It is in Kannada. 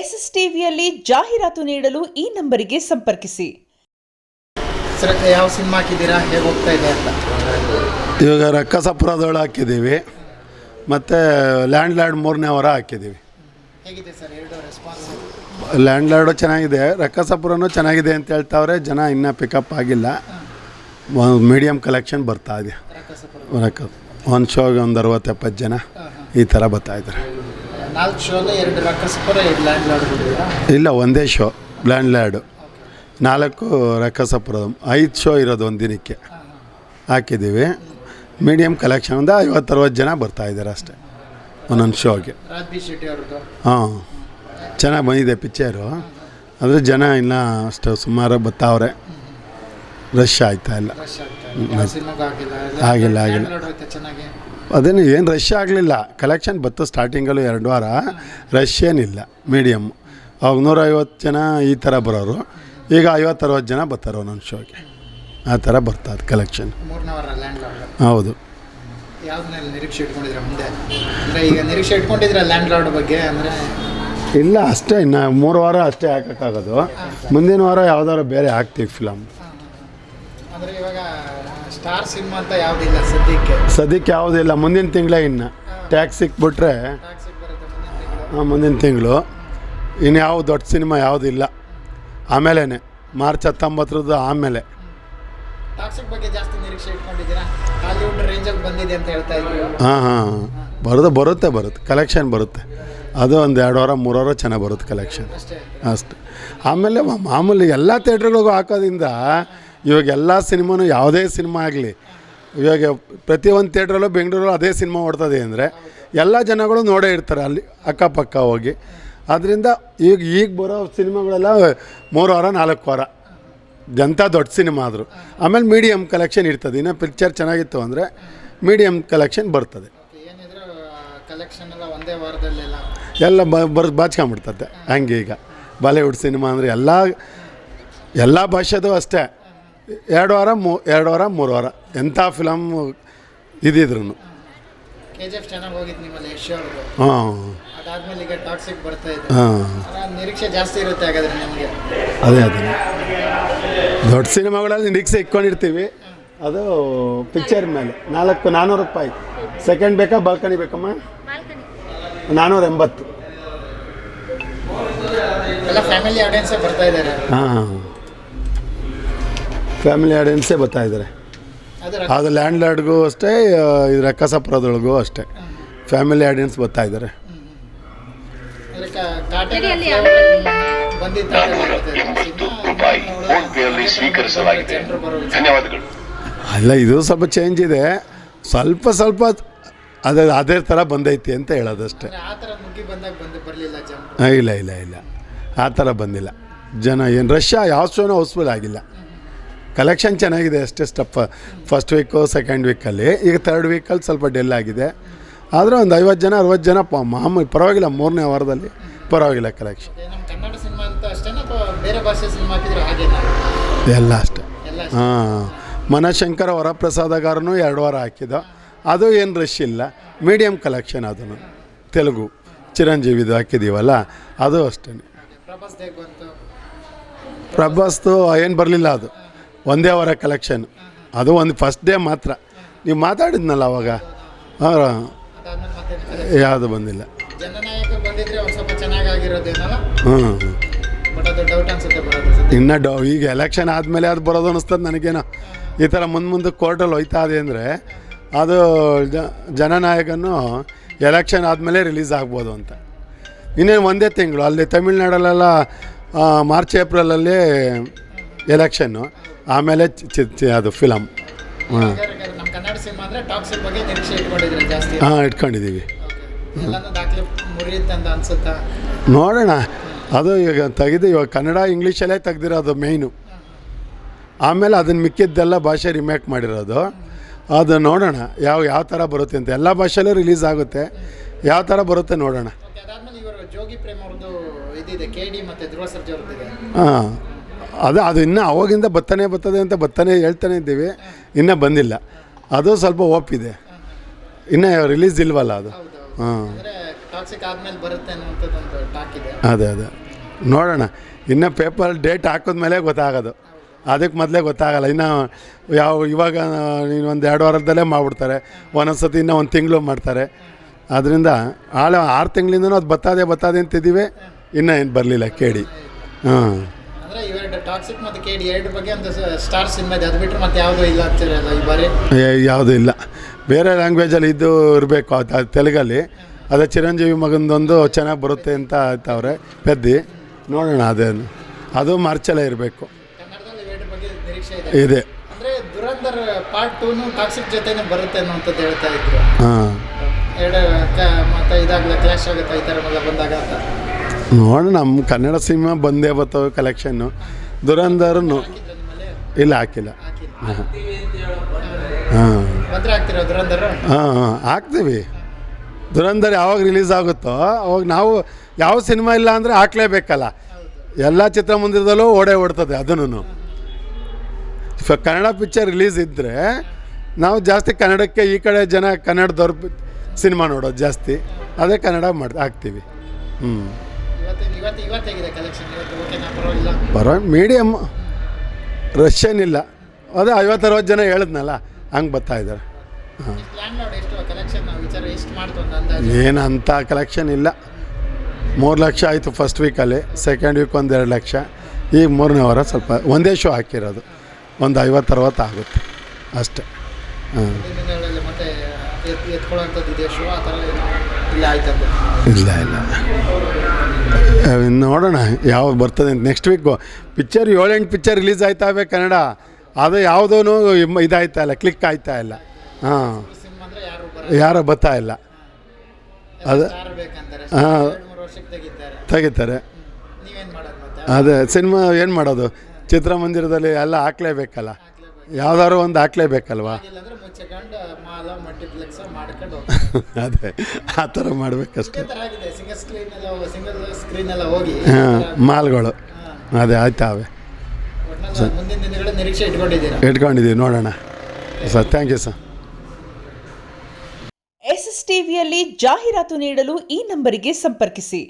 ಎಸ್ಎಸ್ ಟಿವಿಯಲ್ಲಿ ಜಾಹೀರಾತು ನೀಡಲು ಈ ನಂಬರಿಗೆ ಸಂಪರ್ಕಿಸಿ. ಸರ್, ಯಾವ ಸಿನಿಮಾ ಹಾಕಿದ್ದೀರಾ, ಹೇಗೆ ಹೋಗ್ತಾ ಇದೆ ಅಂತ? ಇವಾಗ ರಕ್ಕಸಪುರದೊಳಗೆ ಹಾಕಿದ್ದೀವಿ, ಮತ್ತು ಲ್ಯಾಂಡ್ ಲಾರ್ಡ್ 3ನೇ ವಾರ ಹಾಕಿದ್ದೀವಿ. ಹೇಗಿದೆ ಸರ್ ಎರಡು ರೆಸ್ಪಾನ್ಸ್? ಲ್ಯಾಂಡ್ ಲಾರ್ಡು ಚೆನ್ನಾಗಿದೆ, ರಕ್ಕಸಪುರನೂ ಚೆನ್ನಾಗಿದೆ ಅಂತ ಹೇಳ್ತಾವ್ರೆ. ಜನ ಇನ್ನೂ ಪಿಕಪ್ ಆಗಿಲ್ಲ. ಮೀಡಿಯಮ್ ಕಲೆಕ್ಷನ್ ಬರ್ತಾ ಇದೆ. ಒಂದು ಶೋಗೆ ಒಂದು 60-70 ಜನ ಈ ಥರ ಬರ್ತಾಯಿದ್ದಾರೆ. 4 ಶೋಗೆ 2 ರಕ್ಕಸಪುರ, 2 ಲ್ಯಾಂಡ್ ಲಾರ್ಡ್? ಇಲ್ಲ, ಒಂದೇ ಶೋ ಲ್ಯಾಂಡ್ ಲಾರ್ಡು, 4 ರಕ್ಕಸಪುರ, 5 ಶೋ ಇರೋದು ಒಂದು ದಿನಕ್ಕೆ ಹಾಕಿದ್ದೀವಿ. ಮೀಡಿಯಮ್ ಕಲೆಕ್ಷನ್ ಒಂದು 50-60 ಜನ ಬರ್ತಾಯಿದ್ದಾರೆ ಅಷ್ಟೇ ಒಂದೊಂದು ಶೋಗೆ. ಹಾಂ, ಚೆನ್ನಾಗಿ ಬಂದಿದೆ ಪಿಕ್ಚರು. ಆದರೆ ಜನ ಇನ್ನೂ ಅಷ್ಟು ಸುಮಾರು ಬರ್ತಾವ್ರೆ, ರಶ್ ಆಗ್ತಾ ಇಲ್ಲ. ಆಗಿಲ್ಲ ಅದೇನು ಏನು ರಶ್ ಆಗಲಿಲ್ಲ. ಕಲೆಕ್ಷನ್ ಬತ್ತು ಸ್ಟಾರ್ಟಿಂಗಲ್ಲೂ 2 ವಾರ, ರಶ್ ಏನಿಲ್ಲ, ಮೀಡಿಯಮ್. ಅವಾಗ 150 ಜನ ಈ ಥರ ಬರೋರು, ಈಗ 50-60 ಜನ ಬರ್ತಾರೆ ಒಂದೊಂದು ಶೋಗೆ. ಆ ಥರ ಬರ್ತದೆ ಕಲೆಕ್ಷನ್. ಹೌದು. ನಿರೀಕ್ಷೆ ಇಟ್ಕೊಂಡಿದ್ರೆ ಮುಂದೆ ಈಗ ನಿರೀಕ್ಷೆ ಇಟ್ಕೊಂಡಿದ್ರೆ ಲ್ಯಾಂಡ್ ಲಾರ್ಡ್ ಬಗ್ಗೆ ಅಂದರೆ? ಇಲ್ಲ, ಅಷ್ಟೇ, ಇನ್ನು 3 ವಾರ ಅಷ್ಟೇ ಹಾಕೋಕ್ಕಾಗೋದು. ಮುಂದಿನ ವಾರ ಯಾವ್ದಾದ್ರು ಬೇರೆ ಹಾಕ್ತೀವಿ ಫಿಲಮ್. ಅಂದರೆ ಇವಾಗ ಸ್ಟಾರ್ ಸಿನಿಮಾ ಅಂತ ಯಾವುದಿಲ್ಲ ಸದ್ಯಕ್ಕೆ ಯಾವುದಿಲ್ಲ. ಮುಂದಿನ ತಿಂಗಳೇ ಇನ್ನು ಟ್ಯಾಕ್ಸ್ ಸಿಕ್ಬಿಟ್ರೆ ಮುಂದಿನ ತಿಂಗಳು ಇನ್ನು ಯಾವ ದೊಡ್ಡ ಸಿನಿಮಾ ಯಾವುದಿಲ್ಲ. ಆಮೇಲೆ ಮಾರ್ಚ್ 19 ಆಮೇಲೆ. ಬಗ್ಗೆ ಜಾಸ್ತಿ ನಿರೀಕ್ಷೆ ಇಟ್ಕೊಂಡಿದ್ದೀರಾ? ಹಾಲಿವುಡ್ ರೇಂಜಲ್ಲಿ ಬಂದಿದೆ ಅಂತ ಹೇಳ್ತಾ ಇದ್ದೀವಿ. ಹಾಂ, ಬರುತ್ತೆ ಕಲೆಕ್ಷನ್ ಬರುತ್ತೆ. ಅದು ಒಂದು 2 ವಾರ 3 ವಾರ ಚೆನ್ನಾಗಿ ಬರುತ್ತೆ ಕಲೆಕ್ಷನ್ ಅಷ್ಟೆ. ಆಮೇಲೆ ಮಾಮೂಲಿ ಎಲ್ಲ ಥಿಯೇಟ್ರ್ಗಳಿಗೂ ಹಾಕೋದ್ರಿಂದ ಇವಾಗ ಎಲ್ಲ ಸಿನಿಮಾನು, ಯಾವುದೇ ಸಿನಿಮಾ ಆಗಲಿ, ಇವಾಗ ಪ್ರತಿಯೊಂದು ಥಿಯೇಟ್ರಲ್ಲೂ ಬೆಂಗಳೂರಲ್ಲೂ ಅದೇ ಸಿನಿಮಾ ಓಡ್ತದೆ ಅಂದರೆ ಎಲ್ಲ ಜನಗಳು ನೋಡೇ ಇರ್ತಾರೆ ಅಲ್ಲಿ ಅಕ್ಕಪಕ್ಕ ಹೋಗಿ. ಆದ್ದರಿಂದ ಈಗ ಬರೋ ಸಿನಿಮಾಗಳೆಲ್ಲ 3 ವಾರ 4 ವಾರ ಎಂಥ ದೊಡ್ಡ ಸಿನಿಮಾ ಆದರೂ. ಆಮೇಲೆ ಮೀಡಿಯಮ್ ಕಲೆಕ್ಷನ್ ಇರ್ತದೆ. ಇನ್ನೂ ಪಿಕ್ಚರ್ ಚೆನ್ನಾಗಿತ್ತು ಅಂದರೆ ಮೀಡಿಯಮ್ ಕಲೆಕ್ಷನ್ ಬರ್ತದೆ. ಎಲ್ಲ ಬಾಚ್ಕೊಂಬಿಡ್ತದೆ. ಹಂಗೆ ಈಗ ಬಾಲಿವುಡ್ ಸಿನಿಮಾ ಅಂದರೆ ಎಲ್ಲ ಭಾಷೆದು ಅಷ್ಟೇ 2 ವಾರ 3 ವಾರ ಎಂಥ ಫಿಲಮ್ ಇದಿದ್ರು. ಹಾಂ, ಅದೇ ದೊಡ್ಡ ಸಿನಿಮಾಗಳಲ್ಲಿ ನಿರೀಕ್ಷೆ ಇಟ್ಕೊಂಡಿರ್ತೀವಿ. ಅದು ಪಿಕ್ಚರ್ ಮೇಲೆ 400 ರೂಪಾಯಿ. ಸೆಕೆಂಡ್ ಬೇಕಾ ಬಾಲ್ಕನಿ ಬೇಕಮ್ಮ? 480. ಹಾಂ, ಫ್ಯಾಮಿಲಿ ಆಡಿಯನ್ಸೇ ಬರ್ತಾಯಿದ್ದಾರೆ. ಅದು ಲ್ಯಾಂಡ್ ಲಾರ್ಡ್ಗೂ ಅಷ್ಟೇ, ಇದು ರಕ್ಕಸಪುರದೊಳಗೂ ಅಷ್ಟೇ ಫ್ಯಾಮಿಲಿ ಆಡಿಯನ್ಸ್ ಬರ್ತಾಯಿದ್ದಾರೆ. ಅಲ್ಲ, ಇದು ಸ್ವಲ್ಪ ಚೇಂಜ್ ಇದೆ, ಸ್ವಲ್ಪ ಅದೇ ಥರ ಬಂದೈತಿ ಅಂತ ಹೇಳೋದಷ್ಟೇ. ಇಲ್ಲ ಆ ಥರ ಬಂದಿಲ್ಲ ಜನ. ಏನು ರಶ್ ಯಾವ ಶೋನೂ ಹೌಸ್ಫುಲ್ ಆಗಿಲ್ಲ. ಕಲೆಕ್ಷನ್ ಚೆನ್ನಾಗಿದೆ ಅಷ್ಟೇ. ಫಸ್ಟ್ ವೀಕು ಸೆಕೆಂಡ್ ವೀಕಲ್ಲಿ. ಈಗ 3rd ವೀಕಲ್ಲಿ ಸ್ವಲ್ಪ ಡೆಲ್ ಆಗಿದೆ. ಆದರೆ ಒಂದು 50 ಜನ 60 ಜನ ಮಾಮೂಲಿ ಪರವಾಗಿಲ್ಲ. 3ನೇ ವಾರದಲ್ಲಿ ಪರವಾಗಿಲ್ಲ ಕಲೆಕ್ಷನ್. ಎಲ್ಲ ಅಷ್ಟೇ. ಹಾಂ, ಮನಶಂಕರ ವರಪ್ರಸಾದಗಾರನು 2 ವಾರ ಹಾಕಿದ. ಅದು ಏನು ರಶ್ ಇಲ್ಲ, ಮೀಡಿಯಮ್ ಕಲೆಕ್ಷನ್. ಅದನ್ನು ತೆಲುಗು ಚಿರಂಜೀವಿದು ಹಾಕಿದ್ದೀವಲ್ಲ, ಅದು ಅಷ್ಟೇ. ಪ್ರಭಾಸ್ದು ಏನು ಬರಲಿಲ್ಲ, ಅದು ಒಂದೇ ವಾರ ಕಲೆಕ್ಷನ್. ಅದು ಒಂದು ಫಸ್ಟ್ ಡೇ ಮಾತ್ರ. ನೀವು ಮಾತಾಡಿದ್ನಲ್ಲ ಅವಾಗ, ಯಾವುದು ಬಂದಿಲ್ಲ. ಇನ್ನು ಈಗ ಎಲೆಕ್ಷನ್ ಆದಮೇಲೆ ಅದು ಬರೋದು ಅನ್ನಿಸ್ತದೆ ನನಗೇನೋ. ಈ ಥರ ಮುಂದೆ ಕೋರ್ಟಲ್ಲಿ ಹೋಯ್ತಾ ಇದೆ ಅಂದರೆ ಅದು ಜನನಾಯಕನು ಎಲೆಕ್ಷನ್ ಆದಮೇಲೆ ರಿಲೀಸ್ ಆಗ್ಬೋದು ಅಂತ. ಇನ್ನೇನು ಒಂದೇ ತಿಂಗಳು. ಅಲ್ಲಿ ತಮಿಳ್ನಾಡಲ್ಲೆಲ್ಲ ಮಾರ್ಚ್ ಏಪ್ರಿಲಲ್ಲಿ ಎಲೆಕ್ಷನ್ನು, ಆಮೇಲೆ ಅದು ಫಿಲಮ್. ಹಾಂ, ಇಟ್ಕೊಂಡಿದ್ದೀವಿ. ನೋಡೋಣ. ಅದು ಈಗ ಇವಾಗ ಕನ್ನಡ ಇಂಗ್ಲೀಷಲ್ಲೇ ತೆಗ್ದಿರೋದು ಮೇಯ್ನು. ಆಮೇಲೆ ಅದನ್ನು ಮಿಕ್ಕಿದ್ದೆಲ್ಲ ಭಾಷೆ ರಿಮೇಕ್ ಮಾಡಿರೋದು. ಅದು ನೋಡೋಣ ಯಾವ ಥರ ಬರುತ್ತೆ ಅಂತ. ಎಲ್ಲ ಭಾಷೆಯಲ್ಲೂ ರಿಲೀಸ್ ಆಗುತ್ತೆ, ಯಾವ ಥರ ಬರುತ್ತೆ ನೋಡೋಣ. ಹಾಂ, ಅದು ಇನ್ನೂ ಅವಾಗಿಂದ ಬರ್ತದೆ ಅಂತ ಹೇಳ್ತಾನೆ ಇದ್ದೀವಿ. ಇನ್ನೂ ಬಂದಿಲ್ಲ. ಅದು ಸ್ವಲ್ಪ ಓಪಿದೆ, ಇನ್ನೂ ರಿಲೀಸ್ ಇಲ್ವಲ್ಲ ಅದು. ಹಾಂ, ಟಾಕ್ಸಿಕ್ ಆದ್ಮೇಲೆ ಬರುತ್ತೆ ಅನ್ನುವಂಥದ್ದು ಒಂದು ಟಾಕ್ ಇದೆ. ಅದೇ ನೋಡೋಣ, ಇನ್ನು ಪೇಪರ್ ಡೇಟ್ ಹಾಕಿದ್ಮೇಲೆ ಗೊತ್ತಾಗೋದು, ಅದಕ್ಕೆ ಮೊದಲೇ ಗೊತ್ತಾಗಲ್ಲ. ಇನ್ನು ಇವಾಗ ನೀನು ಒಂದು 2 ವಾರದಲ್ಲೇ ಮಾಡಿಬಿಡ್ತಾರೆ, ಒಂದೊಂದು ಸತಿ ಇನ್ನೂ 1 ತಿಂಗಳು ಮಾಡ್ತಾರೆ. ಅದರಿಂದ 6 ತಿಂಗಳಿಂದನೂ ಅದು ಬತ್ತದೆ ಅಂತಿದ್ದೀವಿ, ಇನ್ನೂ ಏನು ಬರಲಿಲ್ಲ ಕೇಳಿ. ಹಾಂ, ಅಂದರೆ ಇವೆರಡು ಟಾಕ್ಸಿಕ್ ಮತ್ತು ಕೇಡಿ ಎರಡು ಬಗ್ಗೆ ಒಂದು ಸ್ಟಾರ್ ಸಿನಿಮಾ ಇದೆ, ಅದು ಬಿಟ್ಟರೆ ಮತ್ತೆ ಯಾವುದೂ ಇಲ್ಲ ಆಗ್ತಿರಲ್ಲ ಈ ಬಾರಿ. ಯಾವುದೂ ಇಲ್ಲ, ಬೇರೆ ಲ್ಯಾಂಗ್ವೇಜಲ್ಲಿ ಇದು ಇರಬೇಕು, ಅದು ತೆಲುಗಲ್ಲಿ. ಅದೇ ಚಿರಂಜೀವಿ ಮಗಂದೊಂದು ಚೆನ್ನಾಗಿ ಬರುತ್ತೆ ಅಂತ ಆಯ್ತವ್ರೆ ಪೆದ್ದಿ. ನೋಡೋಣ, ಅದು ಮಾರ್ಚಲ್ಲೇ ಇರಬೇಕು. ಕನ್ನಡದಲ್ಲಿ ಇವೆರಡು ಬಗ್ಗೆ ನಿರೀಕ್ಷೆ ಇದೆ. ಅಂದರೆ ದುರಂಧರ್ ಪಾರ್ಟ್ 2 ಟಾಕ್ಸಿಕ್ ಜೊತೆನೇ ಬರುತ್ತೆ ಅನ್ನುವಂಥದ್ದು ಹೇಳ್ತಾ ಇದ್ರು. ಹಾಂ, ಎರಡು ಮತ್ತು ಇದಾಗಲೇ ಕ್ಲಾಶ್ ಆಗುತ್ತೆ ಈ ಥರ ಎಲ್ಲ ಬಂದಾಗ ಅಂತ. ನೋಡೋಣ, ನಮ್ಮ ಕನ್ನಡ ಸಿನಿಮಾ ಬಂದೇ ಬರ್ತವೆ ಕಲೆಕ್ಷನ್ನು. ದುರಂಧರ್ನು ಇಲ್ಲ, ಹಾಕಿಲ್ಲ. ಹಾಂ ಬಂದರೆ ಆಗ್ತಿರೋ ದುರಂಧರ್. ಹಾಂ ಹಾಕ್ತೀವಿ. ದುರಂಧರ್ ಯಾವಾಗ ರಿಲೀಸ್ ಆಗುತ್ತೋ ಅವಾಗ ನಾವು ಯಾವ ಸಿನಿಮಾ ಇಲ್ಲ ಅಂದರೆ ಹಾಕ್ಲೇಬೇಕಲ್ಲ. ಎಲ್ಲ ಚಿತ್ರಮಂದಿರದಲ್ಲೂ ಓಡ್ತದೆ ಅದನ್ನು. ಕನ್ನಡ ಪಿಕ್ಚರ್ ರಿಲೀಸ್ ಇದ್ದರೆ ನಾವು ಜಾಸ್ತಿ ಕನ್ನಡಕ್ಕೆ, ಈ ಕಡೆ ಜನ ಕನ್ನಡದವ್ರ ಸಿನಿಮಾ ನೋಡೋದು ಜಾಸ್ತಿ, ಅದೇ ಕನ್ನಡ ಹಾಕ್ತೀವಿ. ಇವತ್ತೇಗಿದೆ ಕಲೆಕ್ಷನ್? ಇವತ್ತು ಓಕೆನಾ, ಪರವಾಗಿಲ್ಲ? ಪರವಾಗಿ ಮೀಡಿಯಮ್, ರಶ್ ಏನಿಲ್ಲ. ಅದೇ 50-60 ಜನ ಹೇಳಿದ್ನಲ್ಲ, ಹಂಗೆ ಬರ್ತಾಯಿದ್ದಾರೆ. ಹಾಂ, ಎಷ್ಟು ಕಲೆಕ್ಷನ್ ವಿಚಾರ ಎಷ್ಟು ಮಾಡ್ತು ಅಂತ ಅಂದಾಜು? ಏನು ಅಂಥ ಕಲೆಕ್ಷನ್ ಇಲ್ಲ. 3 ಲಕ್ಷ ಆಯಿತು ಫಸ್ಟ್ ವೀಕಲ್ಲಿ, ಸೆಕೆಂಡ್ ವೀಕ್ 1-2 ಲಕ್ಷ. ಈಗ 3ನೇ ವಾರ ಸ್ವಲ್ಪ ಒಂದೇ ಶೋ ಹಾಕಿರೋದು, ಒಂದು 50-60 ಆಗುತ್ತೆ ಅಷ್ಟೇ. ಹಾಂ, ಮತ್ತೆ ಎತ್ಕೊಳ್ಳೋಂಥದ್ದು ಇದೆ ಶೋ ಆ ಥರ ಇಲ್ಲ ಆಯ್ತಂತ? ಇಲ್ಲ ನೋಡೋಣ ಯಾವ್ದು ಬರ್ತದೆ ಅಂತ. Next week picture 7-8 picture release ಆಯ್ತಾವೆ ಕನ್ನಡ, ಅದು ಯಾವುದೂ ಇದಾಯ್ತಾ ಇಲ್ಲ, ಕ್ಲಿಕ್ ಆಯ್ತಾ ಇಲ್ಲ. ಹಾಂ, ಯಾರು ಬರ್ತಾ ಇಲ್ಲ. ಅದು ಹಾಂ ತೆಗಿತಾರೆ. ಅದೇ ಸಿನಿಮಾ ಏನು ಮಾಡೋದು, ಚಿತ್ರಮಂದಿರದಲ್ಲಿ ಎಲ್ಲ ಹಾಕ್ಲೇಬೇಕಲ್ಲ, ಯಾವ್ದಾದ್ರು ಒಂದು ಹಾಕ್ಲೇಬೇಕಲ್ವಾ. ಅದೇ ಆ ಥರ ಮಾಡಬೇಕಷ್ಟೆ. ಹಾಂ, ಮಾಲ್ಗಳು ಅದೇ ಆಯ್ತಾವೆ. ಇಟ್ಕೊಂಡಿದ್ದೀವಿ, ನೋಡೋಣ sir. Thank you sir. SS ಟಿವಿಯಲ್ಲಿ ಜಾಹೀರಾತು ನೀಡಲು ಈ ನಂಬರಿಗೆ ಸಂಪರ್ಕಿಸಿ